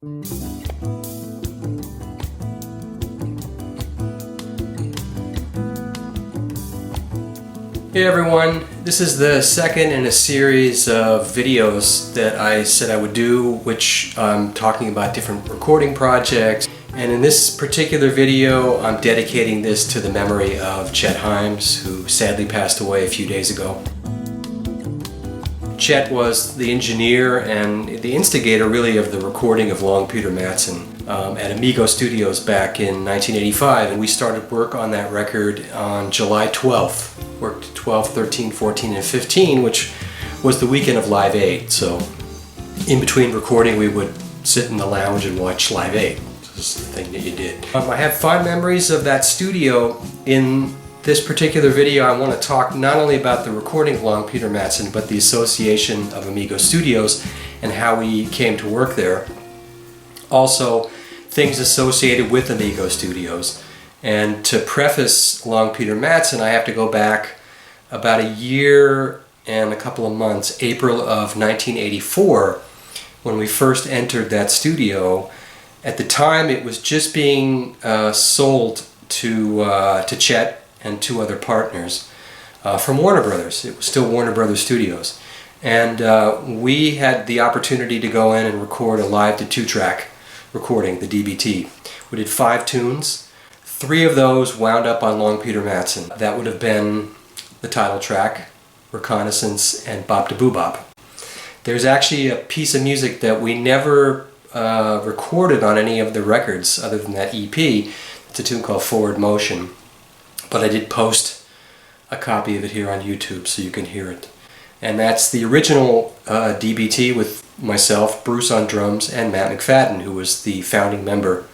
Hey everyone, this is the second in a series of videos that I said I would do, which I'm talking about different recording projects. And in this particular video, I'm dedicating this to the memory of Chet HImes, who sadly passed away a few days ago. Chet was the engineer and the instigator really of the recording of Long Peter Madsen at Amigo Studios back in 1985, and we started work on that record on July 12th. Worked 12, 13, 14, and 15, which was the weekend of Live Aid. So in between recording, we would sit in the lounge and watch Live Aid. This is the thing that you did. I have fond memories of that studio. In this particular video, I want to talk not only about the recording of Long Peter Madsen, but the association of Amigo Studios and how we came to work there. Also, things associated with Amigo Studios. And to preface Long Peter Madsen, I have to go back about a year and a couple of months, April of 1984, when we first entered that studio. At the time, it was just being sold to Chet and two other partners from Warner Brothers. It was still Warner Brothers Studios. And we had the opportunity to go in and record a live to 2-track recording, the DBT. We did 5 tunes. 3 of those wound up on Long Peter Madsen. That would have been the title track, Reconnaissance, and Bop da Boo Bop. There's actually a piece of music that we never recorded on any of the records other than that EP. It's a tune called Forward Motion. But I did post a copy of it here on YouTube so you can hear it. And that's the original DBT with myself, Bruce on drums, and Matt McFadden, who was the founding member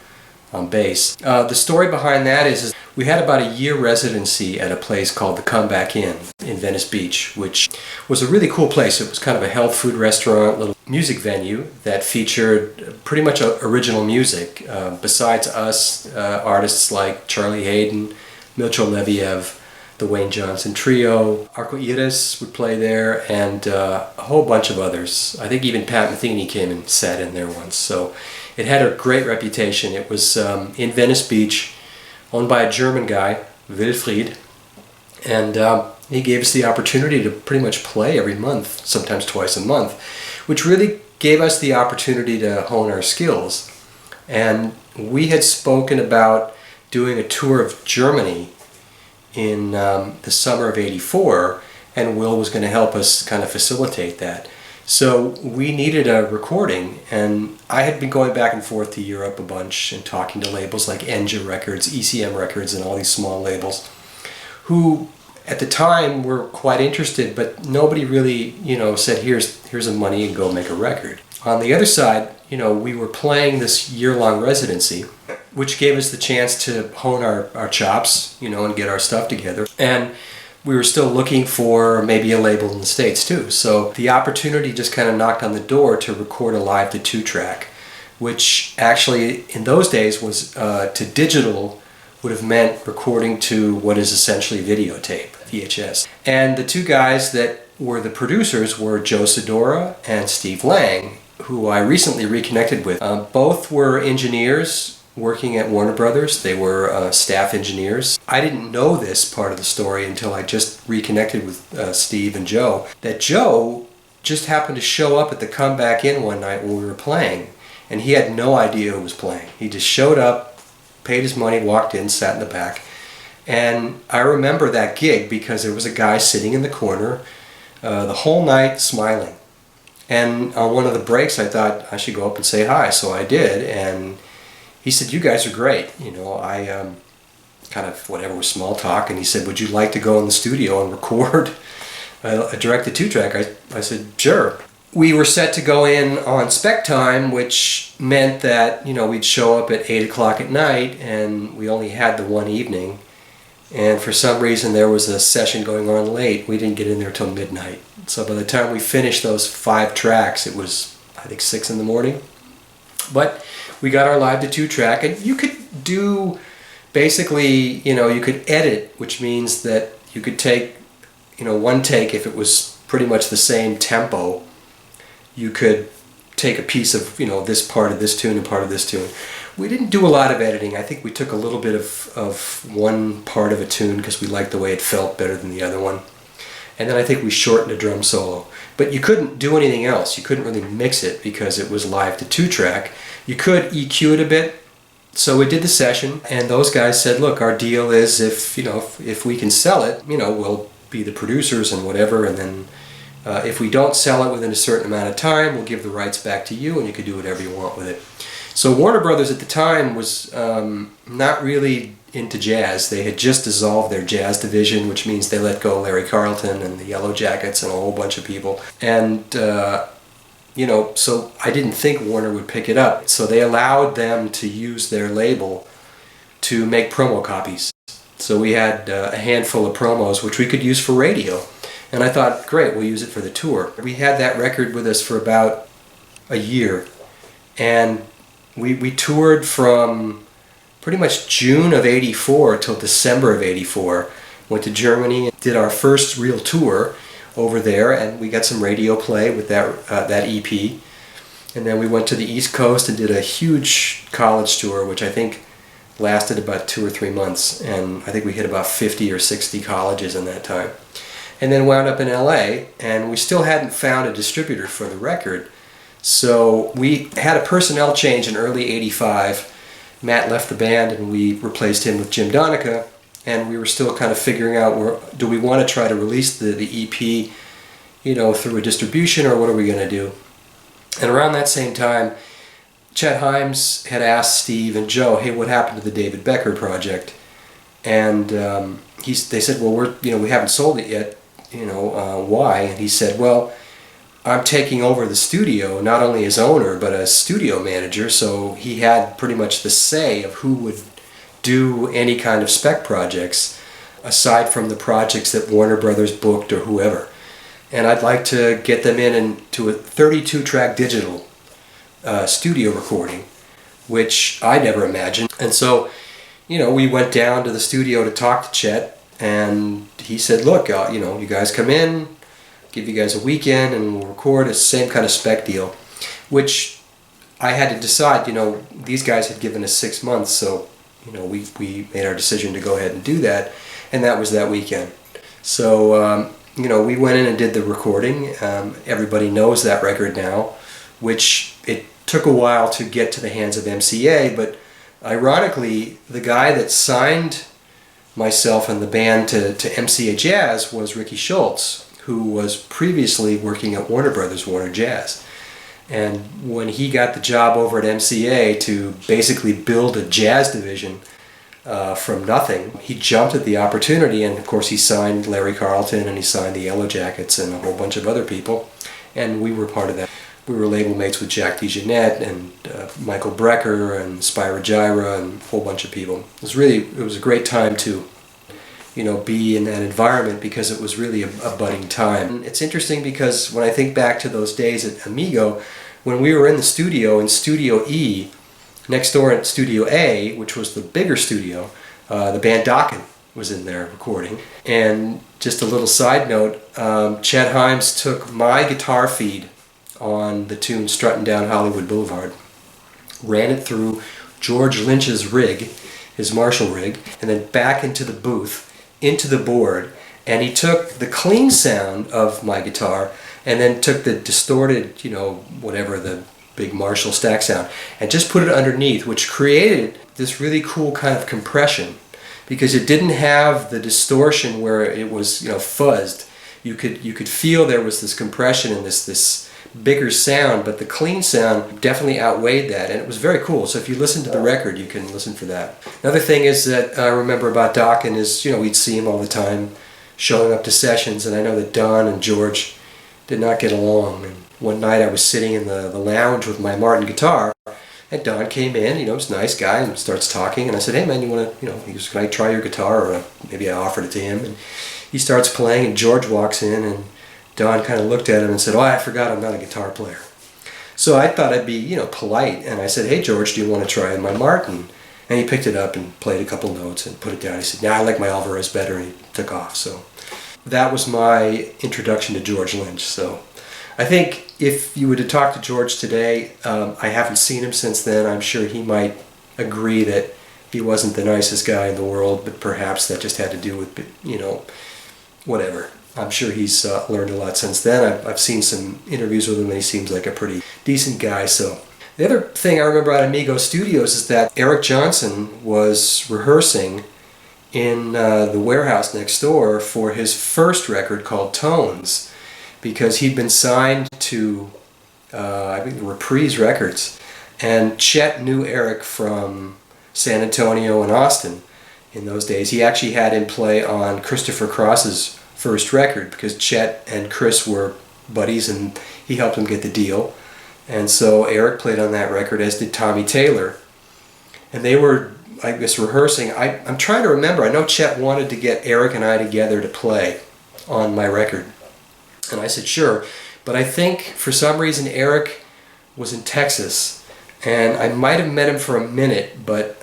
on bass. The story behind that is we had about a year residency at a place called the Comeback Inn in Venice Beach, which was a really cool place. It was kind of a health food restaurant, little music venue that featured pretty much original music. Besides us, artists like Charlie Hayden, Milcho Leviev, the Wayne Johnson Trio, Guitarist would play there, and a whole bunch of others. I think even Pat Metheny came and sat in there once. So it had a great reputation. It was in Venice Beach, owned by a German guy, Wilfried, and he gave us the opportunity to pretty much play every month, sometimes twice a month, which really gave us the opportunity to hone our skills. And we had spoken about doing a tour of Germany in the summer of '84, and Will was going to help us kind of facilitate that. So we needed a recording, and I had been going back and forth to Europe a bunch and talking to labels like Enja Records, ECM Records, and all these small labels, who at the time were quite interested, but nobody really, said, here's the money and go make a record. On the other side, we were playing this year-long residency, which gave us the chance to hone our chops, and get our stuff together. And we were still looking for maybe a label in the States too. So the opportunity just kind of knocked on the door to record a live to 2-track, which actually in those days was to digital would have meant recording to what is essentially videotape, VHS. And the 2 guys that were the producers were Joe Sidora and Steve Lang, who I recently reconnected with. Both were engineers working at Warner Brothers. They were staff engineers. I didn't know this part of the story until I just reconnected with Steve and Joe, that Joe just happened to show up at the Comeback Inn one night when we were playing, and he had no idea who was playing. He just showed up, paid his money, walked in, sat in the back. And I remember that gig because there was a guy sitting in the corner the whole night smiling. And on one of the breaks I thought I should go up and say hi, so I did, and he said, "You guys are great." I kind of, whatever, was small talk, and he said, "Would you like to go in the studio and record a direct to 2-track?" I said, "Sure." We were set to go in on spec time, which meant that, we'd show up at 8 o'clock at night, and we only had the one evening. And for some reason, there was a session going on late. We didn't get in there till midnight. So by the time we finished those 5 tracks, it was, I think, 6 in the morning. But we got our live to 2-track, and you could do basically, you could edit, which means that you could take, one take if it was pretty much the same tempo. You could take a piece of, this part of this tune and part of this tune. We didn't do a lot of editing. I think we took a little bit of one part of a tune because we liked the way it felt better than the other one. And then I think we shortened a drum solo. But you couldn't do anything else. You couldn't really mix it because it was live to 2-track. You could EQ it a bit. So we did the session, and those guys said, look, our deal is if we can sell it, we'll be the producers and whatever, and then if we don't sell it within a certain amount of time, we'll give the rights back to you and you can do whatever you want with it. So Warner Brothers at the time was not really into jazz. They had just dissolved their jazz division, which means they let go Larry Carlton and the Yellow Jackets and a whole bunch of people. And, so I didn't think Warner would pick it up. So they allowed them to use their label to make promo copies. So we had a handful of promos, which we could use for radio. And I thought, great, we'll use it for the tour. We had that record with us for about a year. And we toured from pretty much June of '84 till December of '84. Went to Germany and did our first real tour over there, and we got some radio play with that EP. And then we went to the East Coast and did a huge college tour, which I think lasted about 2 or 3 months. And I think we hit about 50 or 60 colleges in that time. And then wound up in LA, and we still hadn't found a distributor for the record. So we had a personnel change in early '85. Matt left the band and we replaced him with Jim Donica, and we were still kind of figuring out, do we want to try to release the EP, through a distribution, or what are we going to do? And around that same time, Chet HImes had asked Steve and Joe, hey, what happened to the David Becker project? And they said, well, we haven't sold it yet, why? And he said, well, I'm taking over the studio, not only as owner, but as studio manager, so he had pretty much the say of who would do any kind of spec projects, aside from the projects that Warner Brothers booked or whoever. And I'd like to get them into a 32-track digital studio recording, which I never imagined. And so, we went down to the studio to talk to Chet, and he said, look, you guys come in, give you guys a weekend and we'll record a same kind of spec deal, which I had to decide, these guys had given us 6 months, so, we made our decision to go ahead and do that, and that was that weekend. So, we went in and did the recording. Everybody knows that record now, which it took a while to get to the hands of MCA, but ironically, the guy that signed myself and the band to MCA Jazz was Ricky Schultz, who was previously working at Warner Brothers, Warner Jazz. And when he got the job over at MCA to basically build a jazz division from nothing, he jumped at the opportunity, and of course he signed Larry Carlton and he signed the Yellow Jackets and a whole bunch of other people, and we were part of that. We were label mates with Jack DeJohnette and Michael Becker and Spyro Gyra and a whole bunch of people. It was a great time to be in that environment, because it was really a budding time. It's interesting because when I think back to those days at Amigo, when we were in the studio, in Studio E, next door at Studio A, which was the bigger studio, the band Dokken was in there recording. And just a little side note, Chet HImes took my guitar feed on the tune Strutting Down Hollywood Boulevard, ran it through George Lynch's rig, his Marshall rig, and then back into the booth, into the board, and he took the clean sound of my guitar and then took the distorted, whatever, the big Marshall stack sound, and just put it underneath, which created this really cool kind of compression, because it didn't have the distortion where it was, fuzzed. You could feel there was this compression and this bigger sound, but the clean sound definitely outweighed that, and it was very cool. So if you listen to the record, you can listen for that. Another thing is that I remember about Dokken is, we'd see him all the time showing up to sessions, and I know that Don and George did not get along. And one night I was sitting in the lounge with my Martin guitar, and Don came in, he's a nice guy, and starts talking, and I said, hey man, you want to, he goes, can I try your guitar? Or maybe I offered it to him, and he starts playing, and George walks in, and Don kind of looked at him and said, oh, I forgot I'm not a guitar player. So I thought I'd be, polite, and I said, hey George, do you want to try my Martin? And he picked it up and played a couple notes and put it down. He said, I like my Alvarez better, and he took off. So that was my introduction to George Lynch. So I think if you were to talk to George today, I haven't seen him since then, I'm sure he might agree that he wasn't the nicest guy in the world, but perhaps that just had to do with, whatever. I'm sure he's learned a lot since then. I've seen some interviews with him and he seems like a pretty decent guy. So the other thing I remember at Amigo Studios is that Eric Johnson was rehearsing in the warehouse next door for his first record called Tones, because he'd been signed to, I think, Reprise Records. And Chet knew Eric from San Antonio and Austin in those days. He actually had him play on Christopher Cross's first record, because Chet and Chris were buddies and he helped him get the deal. And so Eric played on that record, as did Tommy Taylor. And they were, I guess, rehearsing. I'm trying to remember. I know Chet wanted to get Eric and I together to play on my record. And I said, sure. But I think for some reason Eric was in Texas. And I might have met him for a minute, but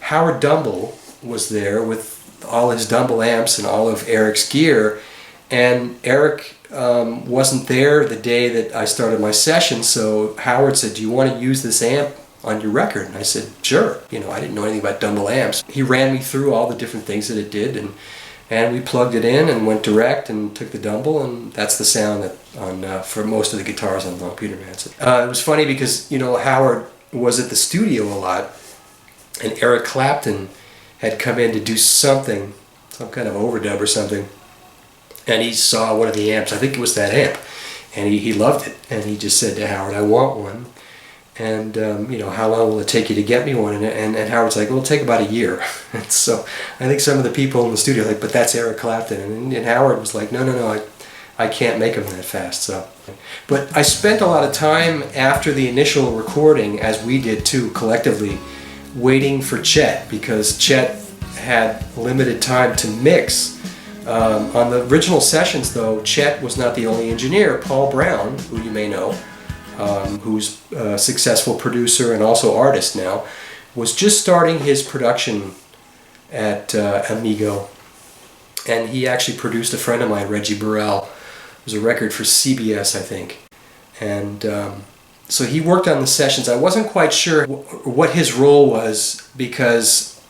Howard Dumble was there with all his Dumble amps and all of Eric's gear. And Eric wasn't there the day that I started my session, so Howard said, do you want to use this amp on your record? And I said, sure. I didn't know anything about Dumble amps. He ran me through all the different things that it did, and we plugged it in and went direct and took the Dumble, and that's the sound that on for most of the guitars on Long Peter Madsen. It was funny because Howard was at the studio a lot, and Eric Clapton had come in to do something, some kind of overdub or something, and he saw one of the amps. I think it was that amp, and he loved it, and he just said to Howard, I want one. And how long will it take you to get me one? And Howard's like, well, it'll take about a year. And so I think some of the people in the studio were like, but that's Eric Clapton. And Howard was like, no, I can't make them that fast. So, but I spent a lot of time after the initial recording, as we did too, collectively, waiting for Chet, because Chet had limited time to mix. On the original sessions, though, Chet was not the only engineer. Paul Brown, who you may know, who's a successful producer and also artist now, was just starting his production at Amigo, and he actually produced a friend of mine, Reggie Burrell. It was a record for CBS, I think, and so he worked on the sessions. I wasn't quite sure what his role was, because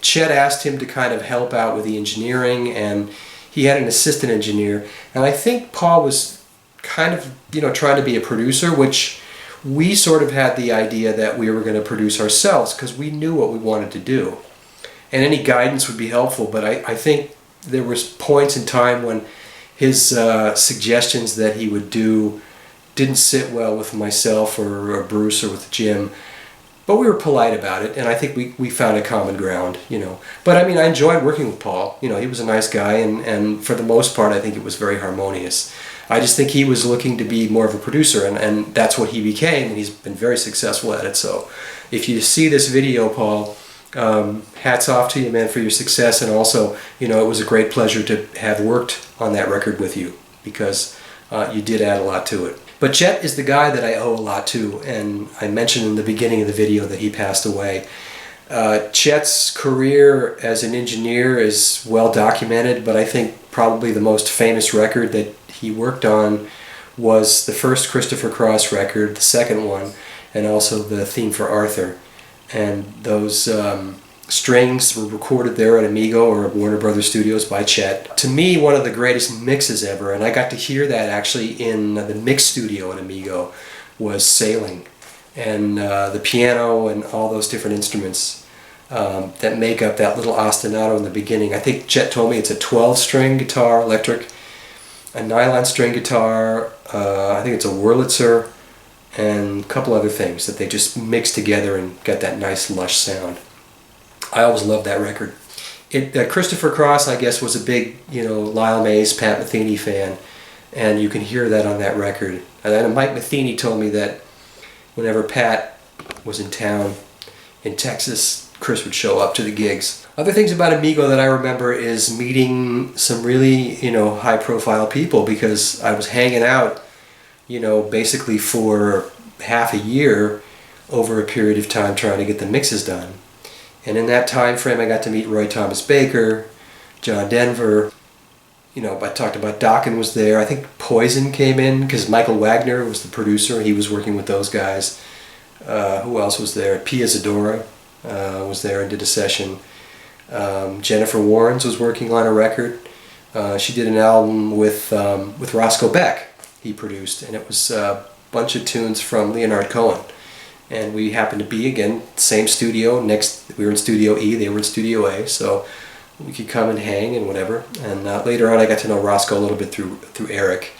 Chet asked him to kind of help out with the engineering, and he had an assistant engineer, and I think Paul was kind of trying to be a producer, which we sort of had the idea that we were going to produce ourselves, because we knew what we wanted to do, and any guidance would be helpful. But I think there was points in time when his suggestions that he would do didn't sit well with myself or Bruce or with Jim, but we were polite about it, and I think we found a common ground, But I mean, I enjoyed working with Paul. He was a nice guy, and for the most part I think it was very harmonious. I just think he was looking to be more of a producer, and that's what he became, and he's been very successful at it. So if you see this video, Paul, hats off to you, man, for your success, and also, it was a great pleasure to have worked on that record with you, because you did add a lot to it. But Chet is the guy that I owe a lot to, and I mentioned in the beginning of the video that he passed away. Chet's career as an engineer is well documented, but I think probably the most famous record that he worked on was the first Christopher Cross record, the second one, and also the theme for Arthur. And those strings were recorded there at Amigo or Warner Brothers Studios by Chet. To me, one of the greatest mixes ever, and I got to hear that actually in the mix studio at Amigo, was Sailing. And the piano and all those different instruments that make up that little ostinato in the beginning. I think Chet told me it's a 12-string guitar, electric, a nylon string guitar, I think it's a Wurlitzer, and a couple other things that they just mixed together and got that nice lush sound. I always loved that record. Christopher Cross, I guess, was a big, Lyle Mays, Pat Metheny fan, and you can hear that on that record. And then Mike Metheny told me that whenever Pat was in town in Texas, Chris would show up to the gigs. Other things about Amigo that I remember is meeting some really, high-profile people, because I was hanging out, basically for half a year over a period of time trying to get the mixes done. And in that time frame, I got to meet Roy Thomas Baker, John Denver, I talked about Dokken was there. I think Poison came in because Michael Wagner was the producer. He was working with those guys. Who else was there? Pia Zadora was there and did a session. Jennifer Warnes was working on a record. She did an album with Roscoe Beck. He produced, and it was a bunch of tunes from Leonard Cohen. And we happened to be, again, same studio. We were in Studio E, they were in Studio A, so we could come and hang and whatever. And later on I got to know Roscoe a little bit through Eric.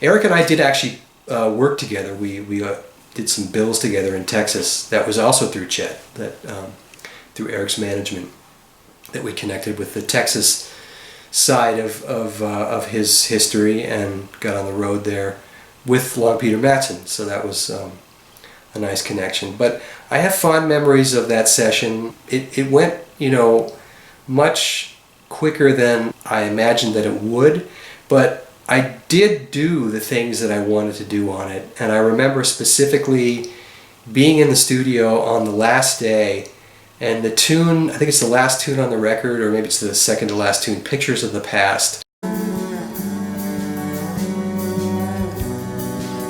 Eric and I did actually work together. We did some bills together in Texas. That was also through Chet, through Eric's management, that we connected with the Texas side of his history and got on the road there with Long Peter Madsen. So that was a nice connection. But I have fond memories of that session. It went, much quicker than I imagined that it would, but I did do the things that I wanted to do on it. And I remember specifically being in the studio on the last day, and the tune, I think it's the last tune on the record, or maybe it's the second to last tune, Pictures of the Past.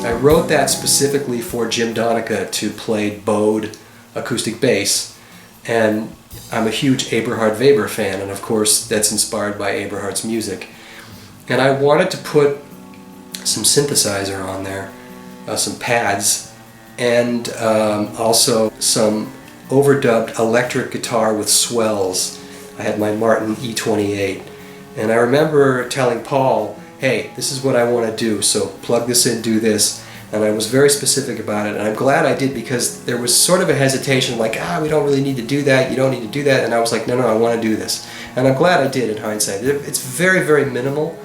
I wrote that specifically for Jim Donica to play bowed acoustic bass, and I'm a huge Eberhard Weber fan, and of course that's inspired by Eberhard's music. And I wanted to put some synthesizer on there, some pads, and also some overdubbed electric guitar with swells. I had my Martin E28, and I remember telling Paul, hey, this is what I want to do, so plug this in, do this. And I was very specific about it, and I'm glad I did, because there was sort of a hesitation, like, we don't really need to do that, you don't need to do that, and I was like, no, I want to do this. And I'm glad I did in hindsight. It's very, very minimal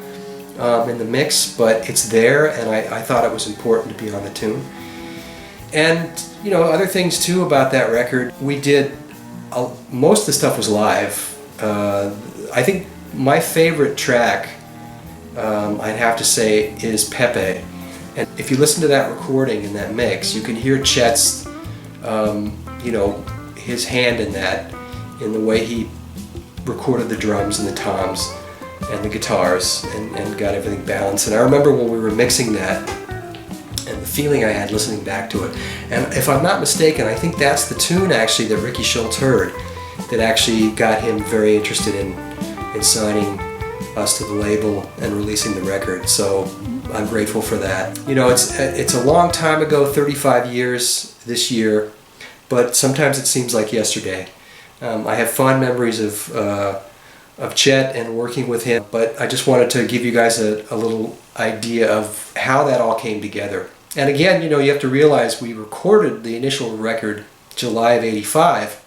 in the mix, but it's there, and I thought it was important to be on the tune. And, other things too about that record, we did, most of the stuff was live. I think my favorite track, I'd have to say, is Pepe. And if you listen to that recording and that mix, you can hear Chet's, his hand in that, in the way he recorded the drums and the toms and the guitars and got everything balanced. And I remember when we were mixing that and the feeling I had listening back to it. And if I'm not mistaken, I think that's the tune actually that Ricky Schultz heard that actually got him very interested in signing us to the label and releasing the record. So I'm grateful for that. It's a long time ago, 35 years this year, but sometimes it seems like yesterday. I have fond memories of Chet and working with him, but I just wanted to give you guys a little idea of how that all came together. And again, you have to realize we recorded the initial record July of '85.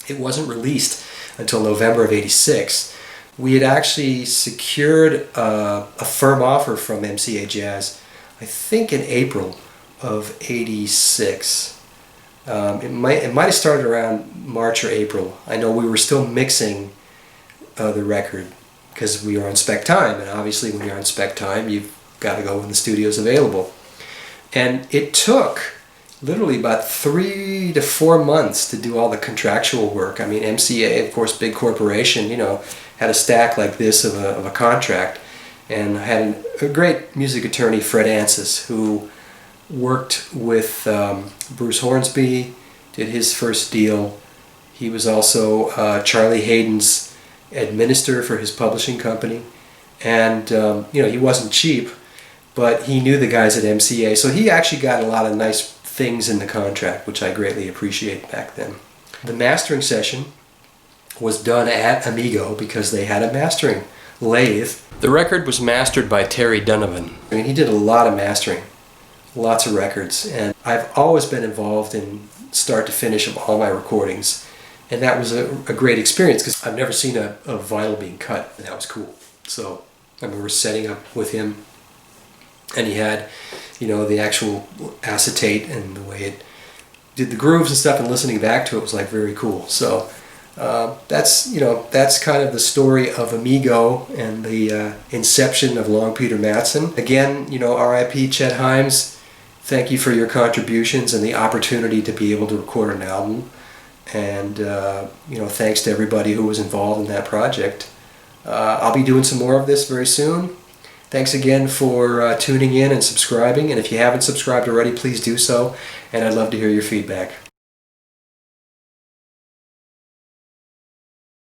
It wasn't released until November of '86. We had actually secured a firm offer from MCA Jazz, I think in April of '86. It might have started around March or April. I know we were still mixing the record because we were on spec time, and obviously when you're on spec time, you've got to go when the studio's available. And it took literally about 3 to 4 months to do all the contractual work. I mean, MCA, of course, big corporation, had a stack like this of a contract, and had a great music attorney, Fred Ansis, who worked with Bruce Hornsby, did his first deal. He was also Charlie Hayden's administrator for his publishing company, and he wasn't cheap, but he knew the guys at MCA, so he actually got a lot of nice things in the contract, which I greatly appreciate back then. The mastering session was done at Amigo because they had a mastering lathe. The record was mastered by Terry Donovan. I mean, he did a lot of mastering, lots of records, and I've always been involved in start to finish of all my recordings, and that was a great experience because I've never seen a vinyl being cut, and that was cool. So I remember setting up with him, and he had, the actual acetate and the way it did the grooves and stuff, and listening back to it was like very cool. So that's kind of the story of Amigo and the inception of Long Peter Madsen. Again, R.I.P. Chet HImes. Thank you for your contributions and the opportunity to be able to record an album. And thanks to everybody who was involved in that project. I'll be doing some more of this very soon. Thanks again for tuning in and subscribing, and if you haven't subscribed already, please do so, and I'd love to hear your feedback.